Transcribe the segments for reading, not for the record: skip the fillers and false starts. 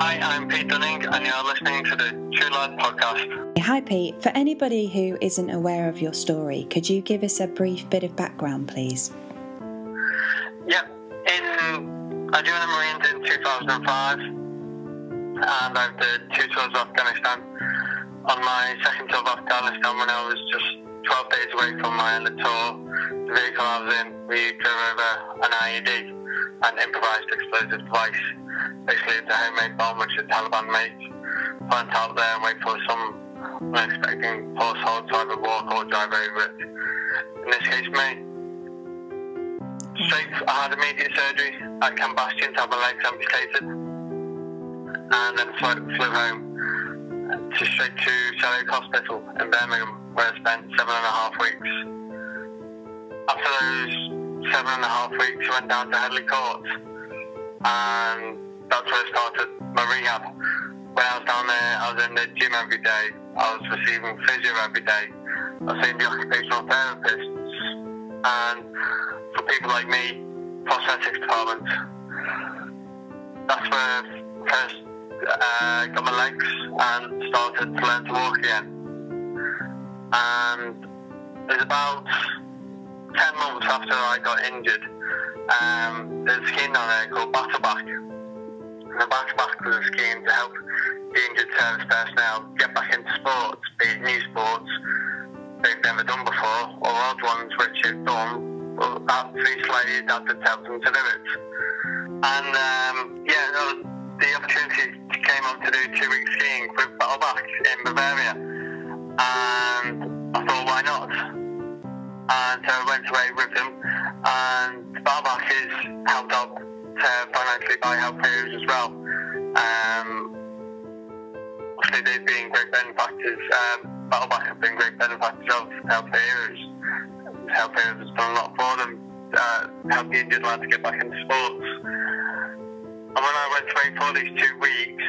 Hi, I'm Pete Dunning, and you're listening to the True Lad podcast. Hi Pete, for anybody who isn't aware of your story, could you give us a brief bit of background, please? Yeah, I joined the Marines in 2005, and I did 2 tours of Afghanistan. On my second tour of Afghanistan, when I was just 12 days away from my end of the tour, the vehicle I was in, we drove over an IED, an improvised explosive device. Basically, it's a homemade bomb which the Taliban make. Plant out there and wait for some unexpected force hold to either walk or drive over it. In this case, me. I had immediate surgery at Camp Bastion to have my legs amputated, and then flew home straight to Sochi Hospital in Birmingham, where I spent 7.5 weeks. After those 7.5 weeks, I went down to Headley Court, and that's where I started my rehab. When I was down there, I was in the gym every day. I was receiving physio every day. I was seeing the occupational therapists, and for people like me, prosthetics department. That's where I first got my legs and started to learn to walk again. And it was about 10 months after I got injured. There's a scheme down there called Battleback. And the Battleback was a scheme to help the injured service personnel get back into sports, be it new sports they've never done before, or old ones which they've done, but absolutely slightly adapted to help them to do it. And the opportunity came up to do 2 weeks skiing with Battleback in Bavaria, and I thought, why not? And so I went away with them, and Battleback is helped out financially by Help Heroes as well. Obviously they've been great benefactors. Battleback have been great benefactors of Help Heroes. Help Heroes has done a lot for them, help the injured lads get back into sports. And when I went away for these 2 weeks,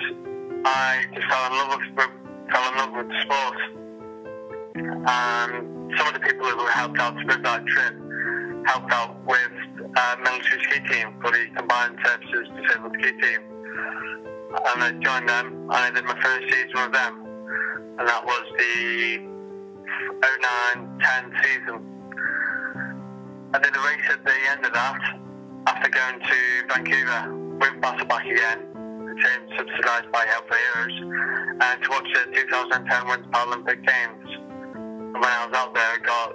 I just fell in love with the sport. And some of the people who helped out with that trip helped out with military ski team for the Combined Services Disabled Ski Team. And I joined them, and I did my first season with them. And that was the 09-10 season. I did a race at the end of that, after going to Vancouver with Battleback again, the team subsidised by Help Heroes, and to watch the 2010 Winter Paralympic Games. And when I was out there, I got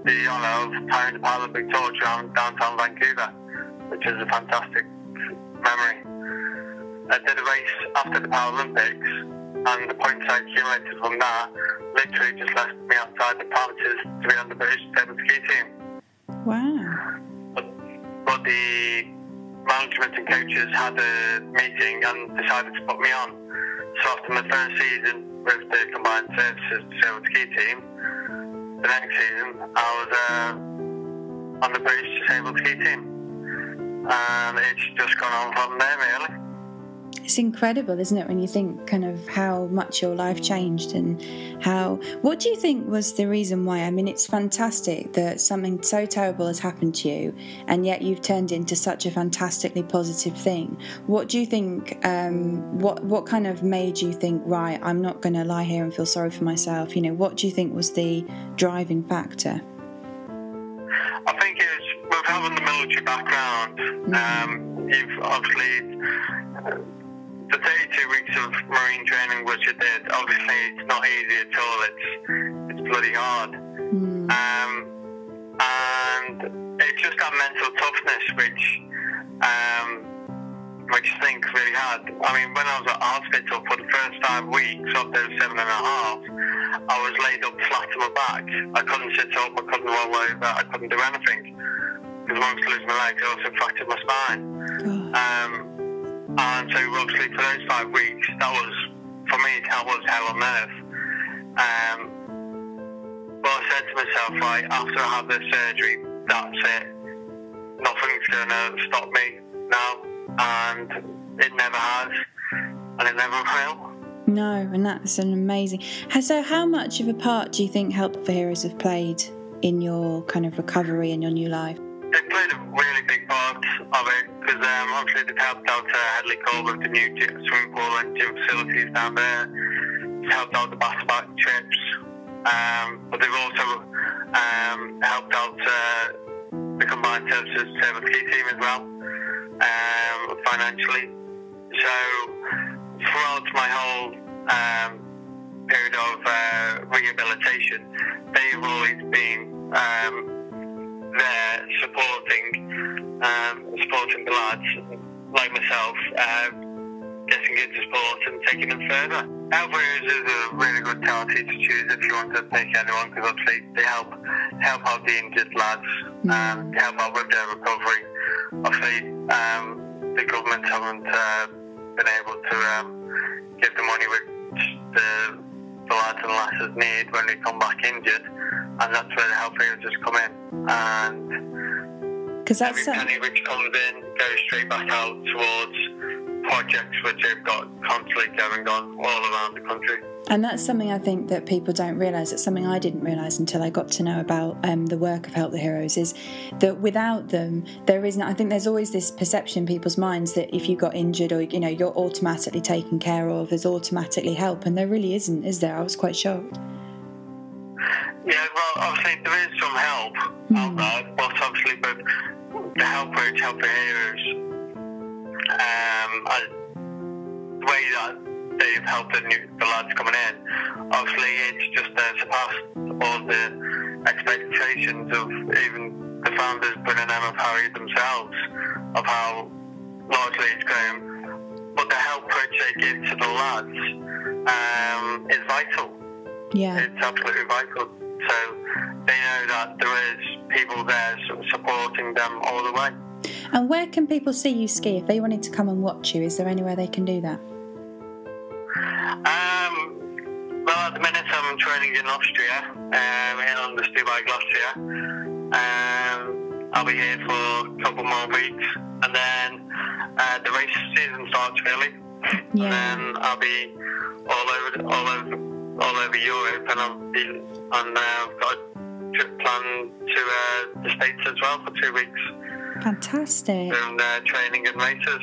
the honour of tying the Paralympic torch around downtown Vancouver, which is a fantastic memory. I did a race after the Paralympics, and the points I accumulated from that literally just left me outside the promises to be on the British Disabled Ski Team. Wow. But the management and coaches had a meeting and decided to put me on. So after my first season with the Combined Services Disabled Ski Team, the next season I was on the British Disabled Ski Team. And it's just gone on from there, really. It's incredible, isn't it, when you think kind of how much your life changed and what do you think was the reason why? I mean, it's fantastic that something so terrible has happened to you and yet you've turned into such a fantastically positive thing. What do you think, what kind of made you think, right, I'm not going to lie here and feel sorry for myself? You know, what do you think was the driving factor? I think it's with having the military background, you've obviously... The 32 weeks of Marine training which I did, obviously it's not easy at all, it's bloody hard. And it's just that mental toughness which I think really hard. I mean, when I was at hospital for the first 5 weeks of those 7.5, I was laid up flat on my back. I couldn't sit up, I couldn't roll over, I couldn't do anything. Because once I lose my legs, I also fractured my spine. And so obviously for those 5 weeks, that was hell on earth. But I said to myself, right, after I have this surgery, that's it. Nothing's going to stop me now. And it never has, and it never will. No, and that's an amazing... So how much of a part do you think Help for Heroes have played in your kind of recovery and your new life? They played a really big part of it, because obviously they've helped out Headley Cove with the new swimming pool and gym facilities down there. It's helped out the back-to-back trips, but they've also helped out the combined services table ski team as well, financially. So throughout my whole period of rehabilitation, they've always been there supporting the lads like myself, getting into sport and taking them further. Health is a really good charity to choose if you want to take anyone, because obviously they help out the injured lads, help out with their recovery. Obviously, the government haven't been able to give the money which the lads and lasses need when they come back injured, and that's where the health areas come in. And every penny which comes in goes straight back out towards projects which they've got constantly going on all around the country. And that's something I think that people don't realise. It's something I didn't realise until I got to know about the work of Help the Heroes, is that without them, there isn't. I think there's always this perception in people's minds that if you got injured or you're automatically taken care of, there's automatically help, and there really isn't, is there? I was quite shocked. Yeah, well, obviously there is some help out there, but obviously with the Help the Heroes, the way that they've helped the lads coming in, obviously it's just surpassed all the expectations of even the founders, Bryn and Emma Parry themselves, of how largely it's grown. But the help which they give to the lads is vital. Yeah. It's absolutely vital. So they know that there is people there supporting them all the way. And where can people see you ski? If they wanted to come and watch you, is there anywhere they can do that? Well, at the minute I'm training in Austria, on the Dubai Glacier. I'll be here for a couple more weeks, and then the race season starts really. Yeah. And then I'll be all over Europe, and I've got a trip planned to the States as well for 2 weeks. Fantastic. Doing training and races.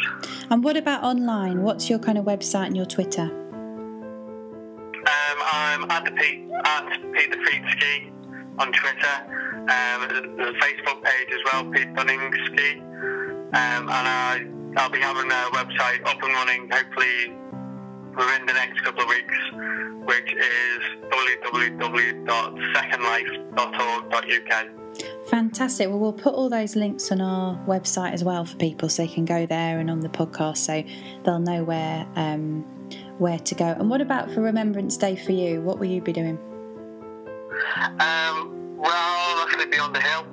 And what about online? What's your kind of website and your Twitter? I'm at Pete the Feet Ski on Twitter. There's a Facebook page as well, Pete Dunning Ski. And I'll be having a website up and running hopefully within the next couple of weeks, which is www.secondlife.org.uk. Fantastic. Well, we'll put all those links on our website as well for people, so they can go there, and on the podcast, so they'll know where to go. And what about for Remembrance Day for you? What will you be doing? Well, I'll actually be on the hill.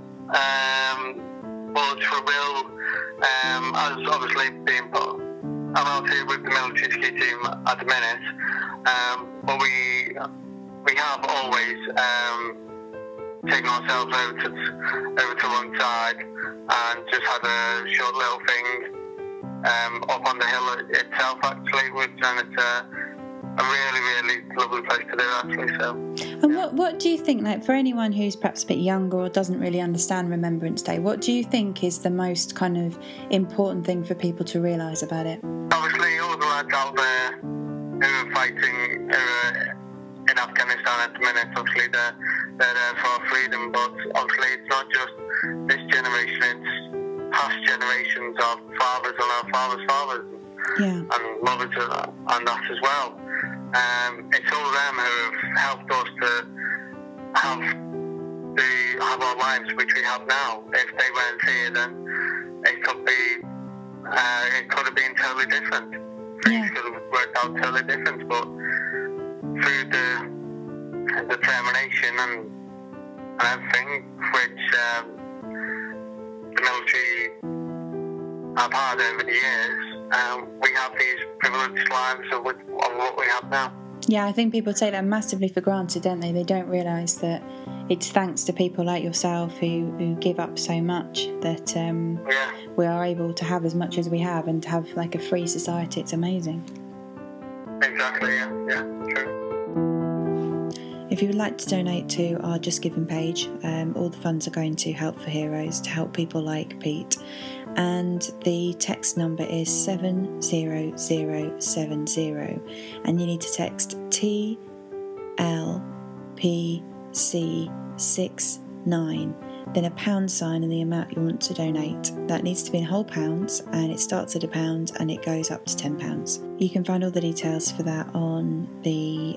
But for Will, as obviously being put, I'm out here with the military ski team at the minute, but we have always taken ourselves over to one side and just had a short little thing up on the hill itself, actually, and it's a really, really lovely place to do, actually. So. And what do you think, like, for anyone who's perhaps a bit younger or doesn't really understand Remembrance Day, what do you think is the most kind of important thing for people to realise about it? Obviously, all the lads out there who are fighting in Afghanistan at the minute, obviously they're there for our freedom, but obviously it's not just this generation, it's past generations of fathers and our fathers' fathers, and mothers and that as well. It's all of them who have helped us to have our lives which we have now. If they weren't here, then it could have been totally different. Things could have worked out totally different, but through the determination and everything which the military have had over the years, we have these privileged lives of what we have now. Yeah, I think people take that massively for granted, don't they? They don't realise that it's thanks to people like yourself who give up so much that we are able to have as much as we have and to have like a free society. It's amazing. Exactly, yeah, true. If you would like to donate to our Just Giving page, all the funds are going to Help for Heroes, to help people like Pete. and the text number is 70070, and you need to text TLPC69, then a £, and the amount you want to donate. That needs to be in whole pounds, and it starts at £1 and it goes up to £10. You can find all the details for that on the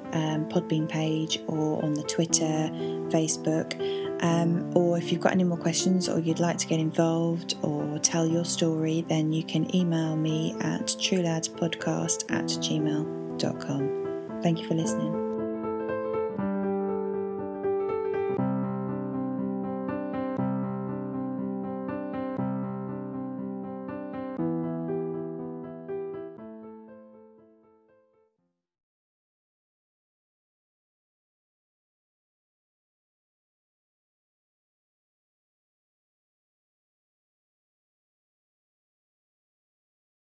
Podbean page or on the Twitter, Facebook, or if you've got any more questions or you'd like to get involved or tell your story, then you can email me at trueladspodcast@gmail.com. Thank you for listening.